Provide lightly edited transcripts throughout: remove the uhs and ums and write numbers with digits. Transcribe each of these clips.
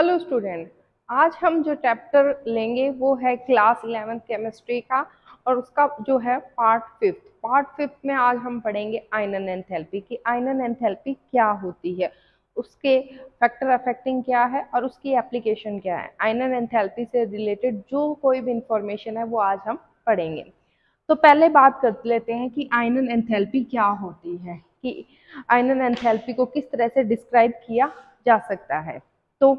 Hello student. आज हम जो चैप्टर लेंगे वो है क्लास 11th केमिस्ट्री का और उसका जो है पार्ट फिफ्थ में आज हम पढ़ेंगे आयनन एंथैल्पी की। आयनन एंथैल्पी क्या होती है, उसके फैक्टर अफेक्टिंग क्या है और उसकी एप्लीकेशन क्या है। आयनन एंथैल्पी से रिलेटेड जो कोई भी इंफॉर्मेशन है वो आज हम पढ़ेंगे। तो पहले बात कर लेते हैं कि आयनन एंथैल्पी क्या होती है, कि आयनन एंथैल्पी को किस तरह से डिस्क्राइब किया जा सकता है। तो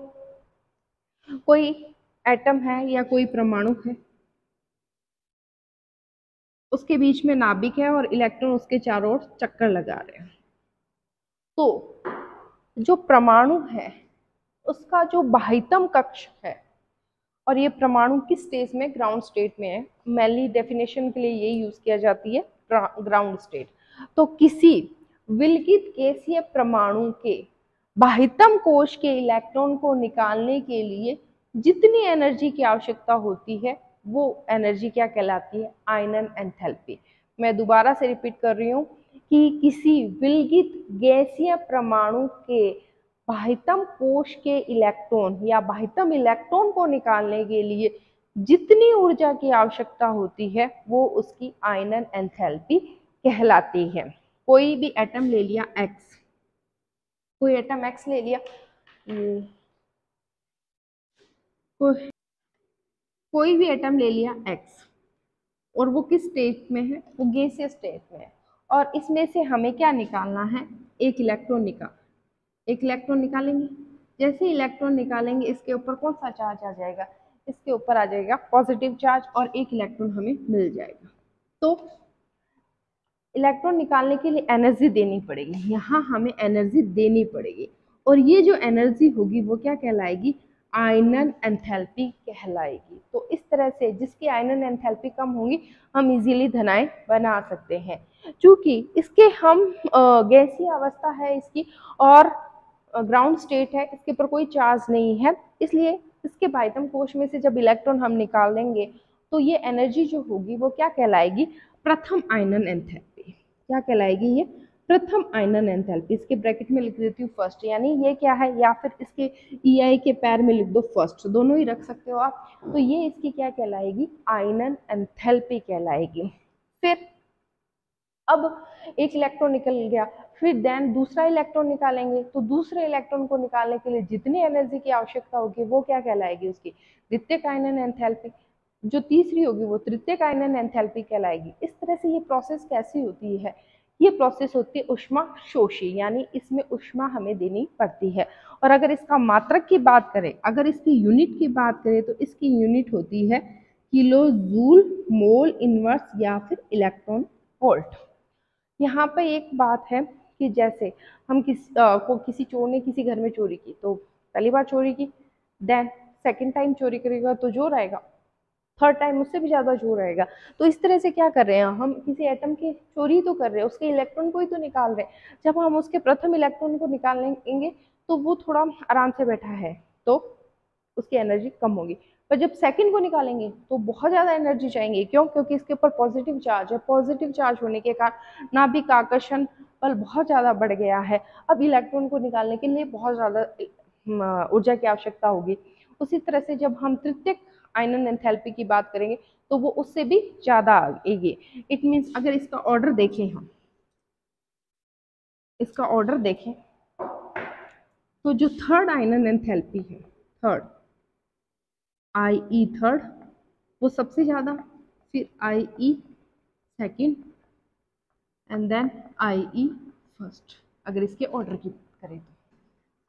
कोई एटम है या कोई परमाणु है, उसके बीच में नाभिक है और इलेक्ट्रॉन उसके चारों ओर चक्कर लगा रहे हैं। तो जो परमाणु है उसका जो बाह्यतम कक्ष है, और ये परमाणु किस स्टेज में, ग्राउंड स्टेट में है। मेनली डेफिनेशन के लिए ये यूज किया जाती है ग्राउंड स्टेट। तो किसी विलगित गैसीय परमाणु के बाह्यतम कोश के इलेक्ट्रॉन को निकालने के लिए जितनी एनर्जी की आवश्यकता होती है वो एनर्जी क्या कहलाती है, आयनन एंथैल्पी। मैं दोबारा से रिपीट कर रही हूँ कि किसी विलगित गैसीय परमाणु के बाह्यतम कोश के इलेक्ट्रॉन या बाह्यतम इलेक्ट्रॉन को निकालने के लिए जितनी ऊर्जा की आवश्यकता होती है वो उसकी आयनन एंथैल्पी कहलाती है। कोई भी एटम ले लिया एक्स, कोई एटम एक्स ले लिया, कोई भी एटम ले लिया एक्स, और वो किस स्टेट में है, वो गैसियस स्टेट में है। और इसमें से हमें क्या निकालना है, एक इलेक्ट्रॉन निकालेंगे। जैसे इलेक्ट्रॉन निकालेंगे इसके ऊपर कौन सा चार्ज आ जाएगा, इसके ऊपर आ जाएगा पॉजिटिव चार्ज, और एक इलेक्ट्रॉन हमें मिल जाएगा। तो इलेक्ट्रॉन निकालने के लिए एनर्जी देनी पड़ेगी, यहाँ हमें एनर्जी देनी पड़ेगी, और ये जो एनर्जी होगी वो क्या कहलाएगी, आयनन एंथैल्पी कहलाएगी। तो इस तरह से जिसकी आयनन एंथैल्पी कम होगी हम इजीली धनाएं बना सकते हैं। चूंकि इसके हम गैसीय अवस्था है इसकी, और ग्राउंड स्टेट है, इसके ऊपर कोई चार्ज नहीं है, इसलिए इसके बाह्यतम कोश में से जब इलेक्ट्रॉन हम निकालेंगे तो ये एनर्जी जो होगी वो क्या कहलाएगी, प्रथम आयनन एंथैल्पी। क्या कहलाएगी ये, प्रथम आयनन एंथैल्पी। इसके ब्रैकेट में लिख देती हूँ फर्स्ट, यानी ये क्या है, या फिर इसके EI के पैर में लिख दो फर्स्ट, दोनों ही रख सकते हो आप। तो ये इसकी क्या कहलाएगी, आयनन एंथैल्पी कहलाएगी। फिर अब एक इलेक्ट्रॉन निकल गया, फिर देन दूसरा इलेक्ट्रॉन निकालेंगे, तो दूसरे इलेक्ट्रॉन को निकालने के लिए जितनी एनर्जी की आवश्यकता होगी वो क्या कहलाएगी, उसकी द्वितीयक आयनन एंथैल्पी। जो तीसरी होगी वो तृतीयक आयनन एंथैल्पी कहलाएगी। इस तरह से ये प्रोसेस कैसी होती है, ये प्रोसेस होती है ऊष्मा शोषी, यानी इसमें ऊष्मा हमें देनी पड़ती है। और अगर इसका मात्रक की बात करें, अगर इसकी यूनिट की बात करें तो इसकी यूनिट होती है किलो जूल मोल इनवर्स या फिर इलेक्ट्रॉन वोल्ट। यहाँ पे एक बात है कि जैसे हम किसी चोर ने किसी घर में चोरी की, तो पहली बार चोरी की, देन सेकंड टाइम चोरी करेगा तो जोर आएगा, थर्ड टाइम उससे भी ज्यादा जोर आएगा। तो इस तरह से क्या कर रहे हैं, हम किसी एटम की चोरी तो कर रहे हैं, उसके इलेक्ट्रॉन को ही तो निकाल रहे हैं। जब हम उसके प्रथम इलेक्ट्रॉन को निकालेंगे तो वो थोड़ा आराम से बैठा है तो उसकी एनर्जी कम होगी, पर जब सेकंड को निकालेंगे तो बहुत ज़्यादा एनर्जी चाहिए। क्यों, क्योंकि इसके ऊपर पॉजिटिव चार्ज है, पॉजिटिव चार्ज होने के कारण नाभिक आकर्षण बल बहुत ज़्यादा बढ़ गया है। अब इलेक्ट्रॉन को निकालने के लिए बहुत ज़्यादा ऊर्जा की आवश्यकता होगी। उसी तरह से जब हम तृतीयक आयनन एंथैल्पी की बात करेंगे तो वो उससे भी ज़्यादा आएगी। इट मीन्स अगर इसका ऑर्डर देखें, हम इसका ऑर्डर देखें तो जो थर्ड आयनन एंथैल्पी है, थर्ड IE थर्ड, वो सबसे ज़्यादा, फिर IE second and then IE first, अगर इसके ऑर्डर की बात करें तो।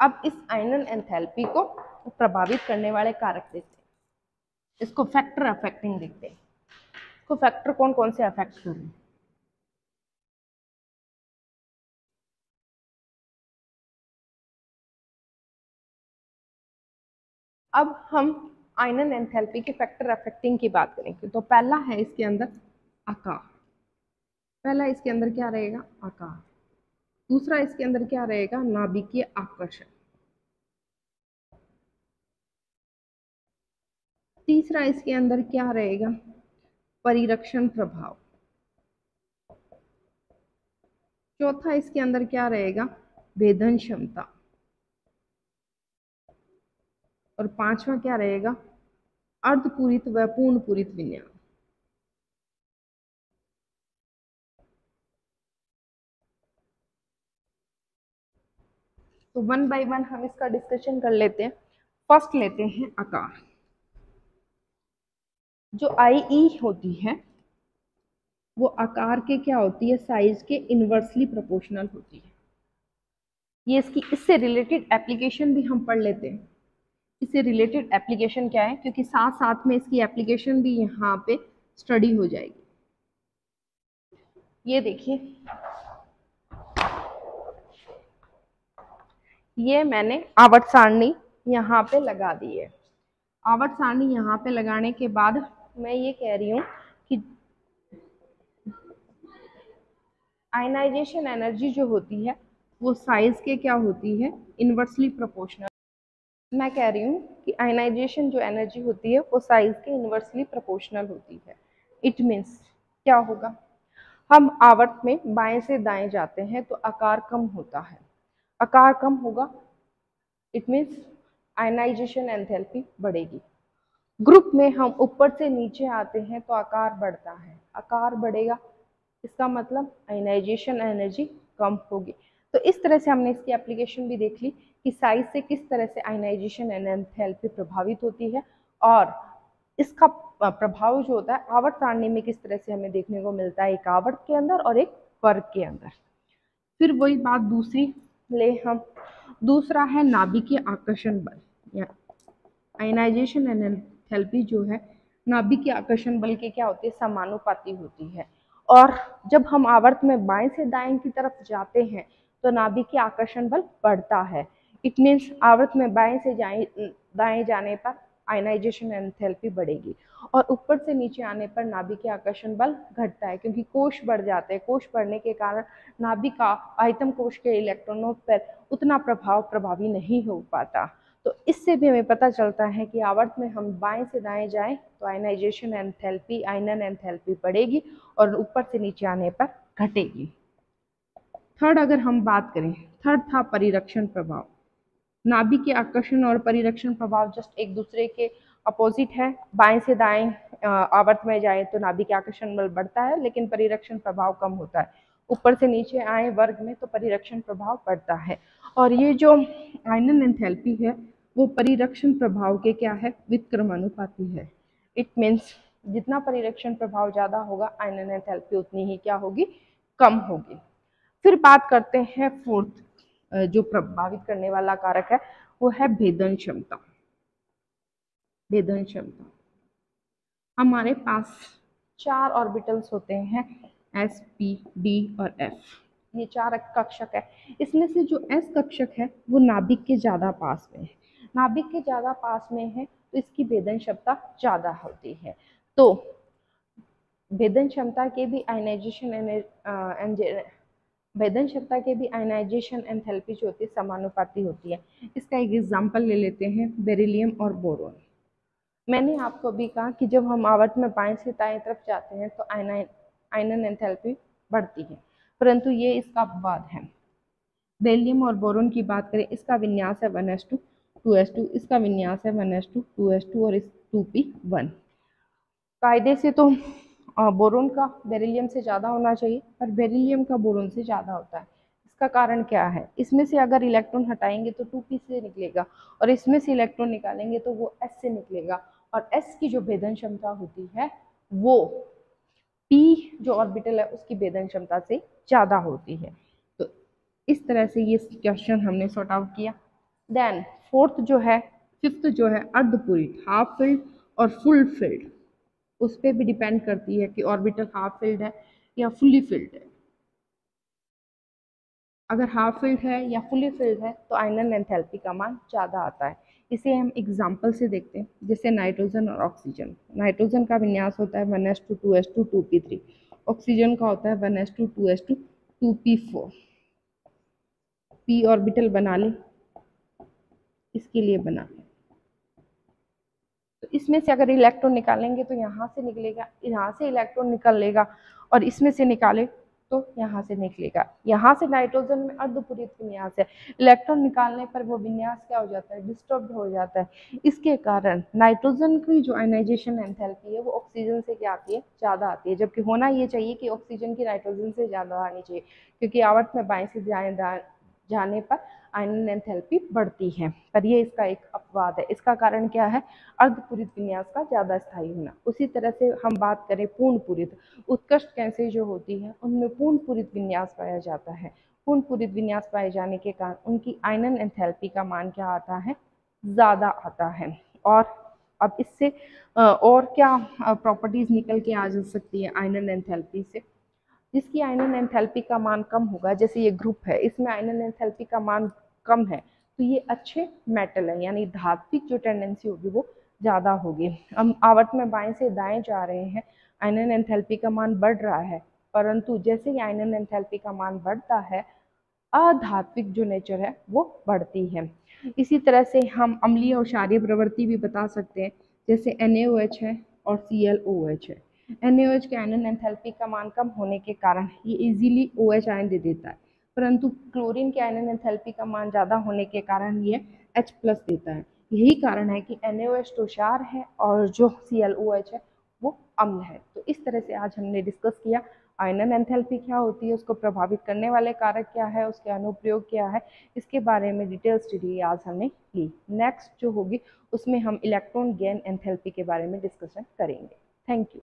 अब इस आयनन एंथैल्पी को प्रभावित करने वाले कारक देखते हैं, इसको फैक्टर अफेक्टिंग देखते हैं। इसको फैक्टर कौन कौन से अफेक्ट कर रहे हैं। अब हम आयनन एंथैल्पी के फैक्टर अफेक्टिंग की बात करेंगे तो पहला है इसके अंदर आकार। पहला इसके अंदर क्या रहेगा, आकार। दूसरा इसके अंदर क्या रहेगा, नाभिकीय आकर्षण। तीसरा इसके अंदर क्या रहेगा, परिरक्षण प्रभाव। चौथा इसके अंदर क्या रहेगा, भेदन क्षमता। और पांचवा क्या रहेगा, अर्धपूरित व पूर्ण पूरित विन्यास। तो वन बाय वन हम इसका डिस्कशन कर लेते हैं। फर्स्ट लेते हैं आकार। जो आई होती है वो आकार के क्या होती है, साइज के इनवर्सली प्रोपोर्शनल होती है। ये इससे रिलेटेड एप्लीकेशन भी हम पढ़ लेते हैं। इससे रिलेटेड एप्लीकेशन क्या है, क्योंकि साथ साथ में इसकी एप्लीकेशन भी यहाँ पे स्टडी हो जाएगी। ये देखिए, ये मैंने आवर्त सारणी यहाँ पे लगा दी है। आवर्त सारणी यहाँ पे लगाने के बाद मैं ये कह रही हूँ कि आयनाइजेशन एनर्जी जो होती है वो साइज के क्या होती है, इनवर्सली प्रोपोर्शनल। मैं कह रही हूँ कि आयनाइजेशन जो एनर्जी होती है वो साइज के इनवर्सली प्रोपोर्शनल होती है। इट मीन्स क्या होगा, हम आवर्त में बाएं से दाएं जाते हैं तो आकार कम होता है। आकार कम होगा, इट मीन्स आयनाइजेशन एंथैल्पी बढ़ेगी। ग्रुप में हम ऊपर से नीचे आते हैं तो आकार बढ़ता है। आकार बढ़ेगा, इसका मतलब आयनाइजेशन एनर्जी कम होगी। तो इस तरह से हमने इसकी एप्लीकेशन भी देख ली कि साइज से किस तरह से आयनाइजेशन एंथैल्पी प्रभावित होती है, और इसका प्रभाव जो होता है आवर्त सारणी में किस तरह से हमें देखने को मिलता है, एक आवर्त के अंदर और एक वर्ग के अंदर। फिर वही बात दूसरी ले हम, दूसरा है नाभिकीय आकर्षण बल या आयनाइजेशन एंथैल्पी जो है नाभिकीय आकर्षण बल के क्या होती है, समानुपाती होती है। और जब हम आवर्त में बाएं से दाएं की तरफ जाते हैं तो नाभिकीय आकर्षण बल बढ़ता है। इट मीन्स आवर्त में बाएं से दाएं जाने पर आयनाइजेशन एंथैल्पी बढ़ेगी, और ऊपर से नीचे आने पर नाभिकीय आकर्षण बल घटता है, क्योंकि कोश बढ़ जाते हैं। कोश बढ़ने के कारण नाभिका आयतम कोश के इलेक्ट्रॉनों पर उतना प्रभावी नहीं हो पाता। तो इससे भी हमें पता चलता है कि आवर्त में हम बाएं से दाएं जाएं तो आयनाइजेशन एंथैल्पी, आयनन एंथैल्पी बढ़ेगी और ऊपर से नीचे आने पर घटेगी। थर्ड अगर हम बात करें, थर्ड था परिरक्षण प्रभाव। नाभिकीय आकर्षण और परिरक्षण प्रभाव जस्ट एक दूसरे के अपोजिट है। बाएं से दाएं आवर्त में जाए तो नाभिकीय आकर्षण बल बढ़ता है, लेकिन परिरक्षण प्रभाव कम होता है। ऊपर से नीचे आए वर्ग में तो परिरक्षण प्रभाव बढ़ता है। और ये जो आयनन एंथैल्पी है वो परिरक्षण प्रभाव के क्या है, व्युत्क्रमानुपाती है। इट मीन्स जितना परिरक्षण प्रभाव ज्यादा होगा आयनन एंथैल्पी उतनी ही क्या होगी, कम होगी। फिर बात करते हैं फोर्थ जो प्रभावित करने वाला कारक है वो है भेदन क्षमता। भेदन क्षमता, हमारे पास 4 ऑर्बिटल्स होते हैं, s, p, d और f। ये 4 कक्षक है। इसमें से जो s कक्षक है वो नाभिक के ज्यादा पास में है। नाभिक के ज्यादा पास में है तो इसकी भेदन क्षमता ज्यादा होती है। तो भेदन क्षमता के भी भेदन क्षमता के भी आयनाइजेशन एंथैल्पी जो होती है समानुपाती होती है। इसका एक एग्जांपल ले लेते हैं, बेरिलियम और बोरोन। मैंने आपको अभी कहा कि जब हम आवर्त में बाएं से दाएं तरफ जाते हैं तो आयनन एंथैल्पी बढ़ती है, परंतु ये इसका अपवाद है। बेरिलियम और बोरोन की बात करें, इसका विन्यास है 1s2 2s2, इसका विन्यास है 1s2 2s2 और 2p1। कायदे से तो बोरोन का बेरिलियम से ज़्यादा होना चाहिए, पर बेरिलियम का बोरोन से ज़्यादा होता है। इसका कारण क्या है, इसमें से अगर इलेक्ट्रॉन हटाएंगे तो 2p से निकलेगा, और इसमें से इलेक्ट्रॉन निकालेंगे तो वो s से निकलेगा, और s की जो भेदन क्षमता होती है वो p जो ऑर्बिटल है उसकी भेदन क्षमता से ज़्यादा होती है। तो इस तरह से ये क्वेश्चन हमने सॉर्ट आउट किया। देन फोर्थ जो है, फिफ्थ जो है अर्धपूरित, हाफ फिल्ड और फुल फिल्ड। उस पर भी डिपेंड करती है कि ऑर्बिटल हाफ फिल्ड है या फुली फिल्ड है। अगर हाफ फिल्ड है या फुली फिल्ड है तो आयनन एंथैल्पी का मान ज़्यादा आता है। इसे हम एग्जांपल से देखते हैं, जैसे नाइट्रोजन और ऑक्सीजन। नाइट्रोजन का विन्यास होता है 1s2 2s2 2p3, ऑक्सीजन का होता है 1s2 2s2 2p4। p orbital बना लें, इसके लिए बना लें। तो इसमें से अगर इलेक्ट्रॉन निकालेंगे तो यहाँ से निकलेगा, यहाँ से इलेक्ट्रॉन निकल लेगा, और इसमें से निकाले तो यहाँ से निकलेगा। यहाँ से नाइट्रोजन में अर्धपूरित विन्यास है, इलेक्ट्रॉन निकालने पर वो विन्यास क्या हो जाता है, डिस्टर्ब हो जाता है। इसके कारण नाइट्रोजन की जो आयनाइजेशन एंथैल्पी है वो ऑक्सीजन से क्या आती है, ज़्यादा आती है, जबकि होना ये चाहिए कि ऑक्सीजन की नाइट्रोजन से ज़्यादा आनी चाहिए, क्योंकि आवर्त में बाएं से जाने पर आयनन एंथैल्पी बढ़ती है। पर ये इसका एक अपवाद है। इसका कारण क्या है, अर्धपूरित विन्यास का ज़्यादा स्थायी होना। उसी तरह से हम बात करें पूर्ण पूरित, उत्कृष्ट गैसें जो होती हैं उनमें पूर्ण पूरित विन्यास पाया जाता है। पूर्ण पूरित विन्यास पाए जाने के कारण उनकी आयनन एंथैल्पी का मान क्या आता है, ज़्यादा आता है। और अब इससे और क्या प्रॉपर्टीज़ निकल के आ जा सकती है आयनन एंथैल्पी से, जिसकी आयनन एंथैल्पी का मान कम होगा, जैसे ये ग्रुप है इसमें आयनन एंथैल्पी का मान कम है, तो ये अच्छे मेटल है, यानी धात्विक जो टेंडेंसी होगी वो ज़्यादा होगी। हम आवर्त में बाएं से दाएं जा रहे हैं, आयनन एंथैल्पी का मान बढ़ रहा है, परंतु जैसे ही आयनन एंथैल्पी का मान बढ़ता है अधात्विक जो नेचर है वो बढ़ती है। इसी तरह से हम अम्लीय और क्षारीय प्रवृत्ति भी बता सकते हैं, जैसे NaOH है और ClOH है। NaOH के आयनन एंथैल्पी का मान कम होने के कारण ये इजीली OH आयन दे देता है, परंतु क्लोरीन के आयनन एंथैल्पी का मान ज़्यादा होने के कारण ये H+ देता है। यही कारण है कि NaOH तो क्षार है और जो ClOH है वो अम्ल है। तो इस तरह से आज हमने डिस्कस किया आयनन एंथैल्पी क्या होती है, उसको प्रभावित करने वाले कारक क्या है, उसके अनुप्रयोग क्या है, इसके बारे में डिटेल स्टडी आज हमने ली। नेक्स्ट जो होगी उसमें हम इलेक्ट्रॉन गेन एंथैल्पी के बारे में डिस्कशन करेंगे। Thank you.